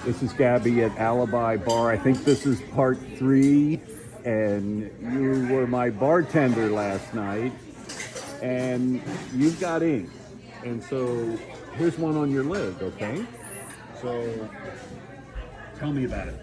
This is Gabby at Alibi Bar. I think this is part 3, and you were my bartender last night, and you've got ink. And so here's one on your leg, okay? So tell me about it.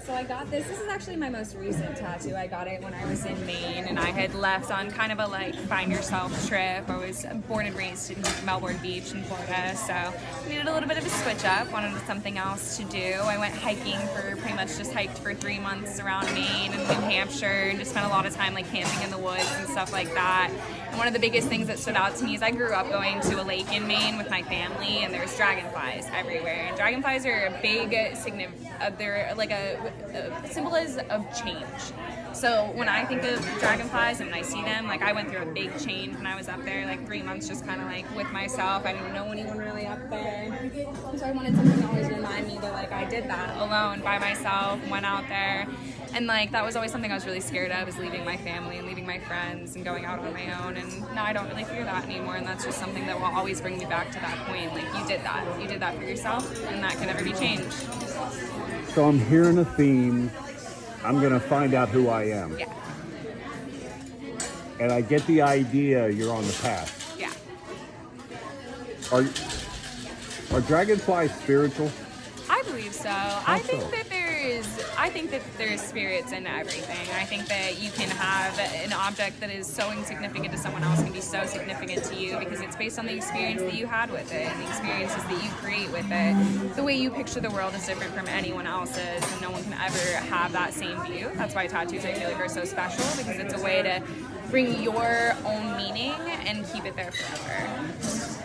So I got this. This is actually my most recent tattoo. I got it when I was in Maine, and I had left on kind of a find yourself trip. I was born and raised in Melbourne Beach in Florida, so I needed a little bit of a switch up. Wanted something else to do. I went hiking for pretty much just hiked for 3 months around Maine and New Hampshire, and just spent a lot of time camping in the woods and stuff like that. And one of the biggest things that stood out to me is I grew up going to a lake in Maine with my family, and there's dragonflies everywhere. And dragonflies are a big they're like a symbol of change. So when I think of dragonflies and when I see them, I went through a big change when I was up there, 3 months just kind of with myself. I didn't know anyone really up there. So I wanted something to always remind me that I did that alone by myself, went out there. And that was always something I was really scared of, is leaving my family and leaving my friends and going out on my own. And now I don't really fear that anymore. And that's just something that will always bring me back to that point. You did that. You did that for yourself, and that can never be changed. So I'm hearing a theme. I'm going to find out who I am. Yeah. And I get the idea you're on the path. Yeah. Are dragonflies spiritual? I believe so. How so? I think that there's spirits in everything. I think that you can have an object that is so insignificant to someone else can be so significant to you because it's based on the experience that you had with it and the experiences that you create with it. The way you picture the world is different from anyone else's, and no one can ever have that same view. That's why tattoos, I feel are so special, because it's a way to bring your own meaning and keep it there forever.